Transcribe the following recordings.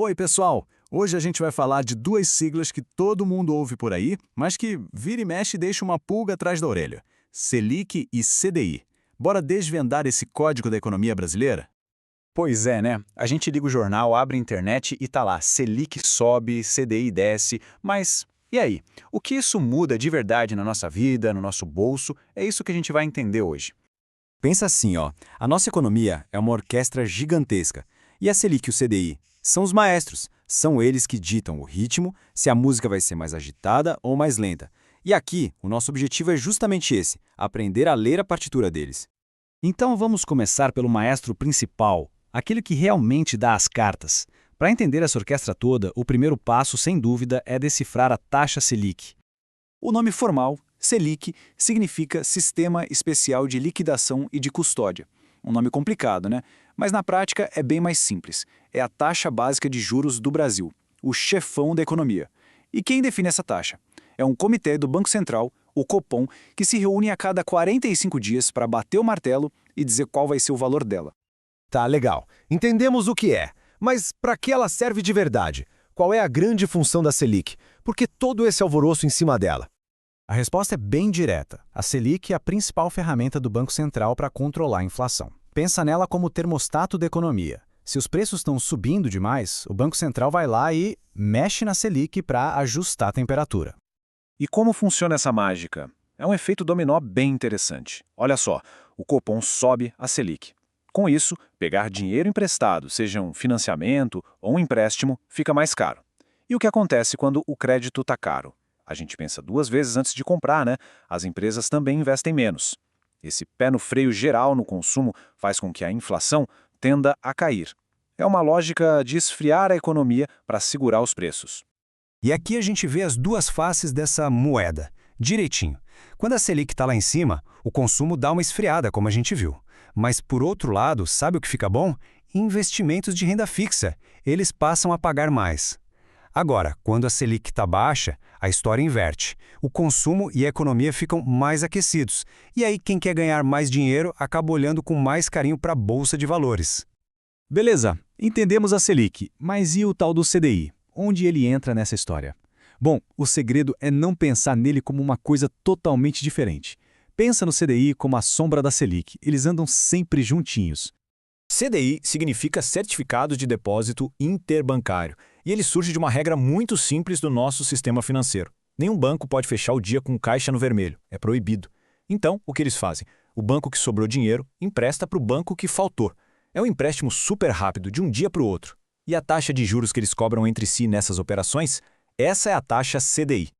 Oi, pessoal! Hoje a gente vai falar de duas siglas que todo mundo ouve por aí, mas que vira e mexe e deixa uma pulga atrás da orelha. Selic e CDI. Bora desvendar esse código da economia brasileira? Pois é, né? A gente liga o jornal, abre a internet e tá lá, Selic sobe, CDI desce, mas e aí? O que isso muda de verdade na nossa vida, no nosso bolso? É isso que a gente vai entender hoje. Pensa assim, ó, a nossa economia é uma orquestra gigantesca. E a Selic e o CDI são os maestros, são eles que ditam o ritmo, se a música vai ser mais agitada ou mais lenta. E aqui, o nosso objetivo é justamente esse, aprender a ler a partitura deles. Então vamos começar pelo maestro principal, aquele que realmente dá as cartas. Para entender essa orquestra toda, o primeiro passo, sem dúvida, é decifrar a taxa Selic. O nome formal, Selic, significa Sistema Especial de Liquidação e de Custódia. Um nome complicado, né? Mas na prática é bem mais simples. É a taxa básica de juros do Brasil, o chefão da economia. E quem define essa taxa? É um comitê do Banco Central, o Copom, que se reúne a cada 45 dias para bater o martelo e dizer qual vai ser o valor dela. Tá, legal. Entendemos o que é. Mas para que ela serve de verdade? Qual é a grande função da Selic? Por que todo esse alvoroço em cima dela? A resposta é bem direta. A Selic é a principal ferramenta do Banco Central para controlar a inflação. Pensa nela como o termostato da economia. Se os preços estão subindo demais, o Banco Central vai lá e mexe na Selic para ajustar a temperatura. E como funciona essa mágica? É um efeito dominó bem interessante. Olha só, o Copom sobe a Selic. Com isso, pegar dinheiro emprestado, seja um financiamento ou um empréstimo, fica mais caro. E o que acontece quando o crédito está caro? A gente pensa duas vezes antes de comprar, né? As empresas também investem menos. Esse pé no freio geral no consumo faz com que a inflação tenda a cair. É uma lógica de esfriar a economia para segurar os preços. E aqui a gente vê as duas faces dessa moeda, direitinho. Quando a Selic está lá em cima, o consumo dá uma esfriada, como a gente viu. Mas, por outro lado, sabe o que fica bom? Investimentos de renda fixa. Eles passam a pagar mais. Agora, quando a Selic está baixa, a história inverte. O consumo e a economia ficam mais aquecidos. E aí quem quer ganhar mais dinheiro acaba olhando com mais carinho para a bolsa de valores. Beleza, entendemos a Selic, mas e o tal do CDI? Onde ele entra nessa história? Bom, o segredo é não pensar nele como uma coisa totalmente diferente. Pensa no CDI como a sombra da Selic, eles andam sempre juntinhos. CDI significa Certificado de Depósito Interbancário, e ele surge de uma regra muito simples do nosso sistema financeiro. Nenhum banco pode fechar o dia com caixa no vermelho, é proibido. Então, o que eles fazem? O banco que sobrou dinheiro empresta para o banco que faltou. É um empréstimo super rápido, de um dia para o outro. E a taxa de juros que eles cobram entre si nessas operações? Essa é a taxa CDI.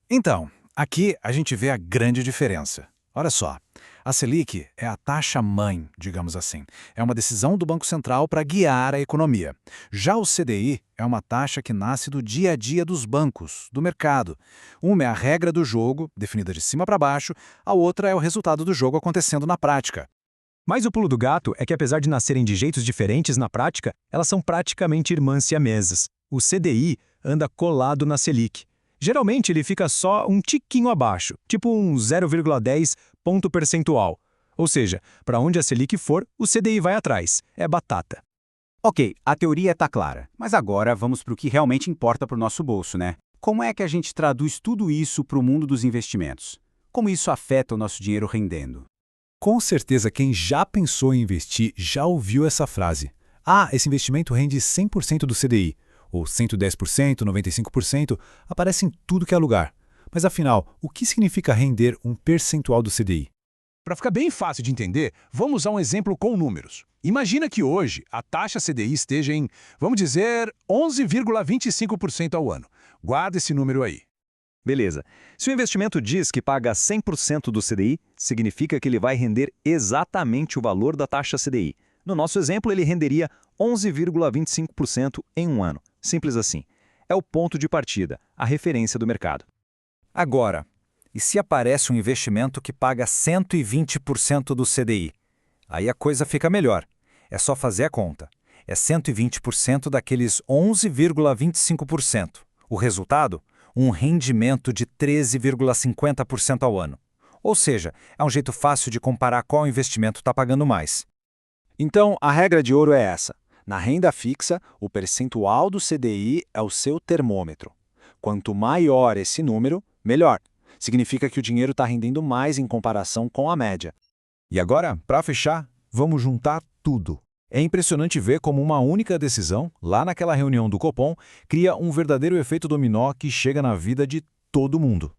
Então, aqui a gente vê a grande diferença. Olha só, a Selic é a taxa-mãe, digamos assim. É uma decisão do Banco Central para guiar a economia. Já o CDI é uma taxa que nasce do dia a dia dos bancos, do mercado. Uma é a regra do jogo, definida de cima para baixo, a outra é o resultado do jogo acontecendo na prática. Mas o pulo do gato é que, apesar de nascerem de jeitos diferentes na prática, elas são praticamente irmãs siamesas. O CDI anda colado na Selic. Geralmente ele fica só um tiquinho abaixo, tipo um 0,10 ponto percentual. Ou seja, para onde a Selic for, o CDI vai atrás. É batata. Ok, a teoria está clara, mas agora vamos para o que realmente importa para o nosso bolso, né? Como é que a gente traduz tudo isso para o mundo dos investimentos? Como isso afeta o nosso dinheiro rendendo? Com certeza quem já pensou em investir já ouviu essa frase. Ah, esse investimento rende 100% do CDI. Ou 110%, 95%, aparece em tudo que é lugar. Mas afinal, o que significa render um percentual do CDI? Para ficar bem fácil de entender, vamos usar um exemplo com números. Imagina que hoje a taxa CDI esteja em, vamos dizer, 11,25% ao ano. Guarda esse número aí. Beleza. Se o investimento diz que paga 100% do CDI, significa que ele vai render exatamente o valor da taxa CDI. No nosso exemplo, ele renderia 11,25% em um ano. Simples assim. É o ponto de partida, a referência do mercado. Agora, e se aparece um investimento que paga 120% do CDI? Aí a coisa fica melhor. É só fazer a conta. É 120% daqueles 11,25%. O resultado? Um rendimento de 13,50% ao ano. Ou seja, é um jeito fácil de comparar qual investimento está pagando mais. Então, a regra de ouro é essa. Na renda fixa, o percentual do CDI é o seu termômetro. Quanto maior esse número, melhor. Significa que o dinheiro está rendendo mais em comparação com a média. E agora, para fechar, vamos juntar tudo. É impressionante ver como uma única decisão, lá naquela reunião do Copom, cria um verdadeiro efeito dominó que chega na vida de todo mundo.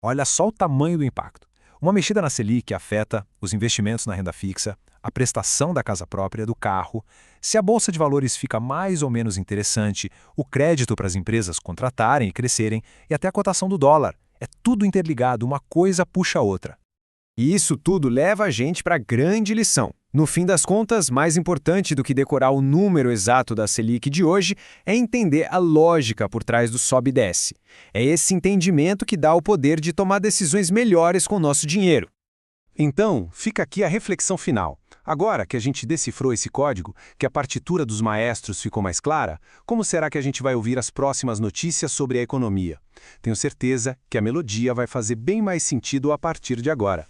Olha só o tamanho do impacto. Uma mexida na Selic afeta os investimentos na renda fixa, a prestação da casa própria, do carro. Se a bolsa de valores fica mais ou menos interessante, o crédito para as empresas contratarem e crescerem e até a cotação do dólar. É tudo interligado, uma coisa puxa a outra. E isso tudo leva a gente para a grande lição. No fim das contas, mais importante do que decorar o número exato da Selic de hoje é entender a lógica por trás do sobe e desce. É esse entendimento que dá o poder de tomar decisões melhores com o nosso dinheiro. Então, fica aqui a reflexão final. Agora que a gente decifrou esse código, que a partitura dos maestros ficou mais clara, como será que a gente vai ouvir as próximas notícias sobre a economia? Tenho certeza que a melodia vai fazer bem mais sentido a partir de agora.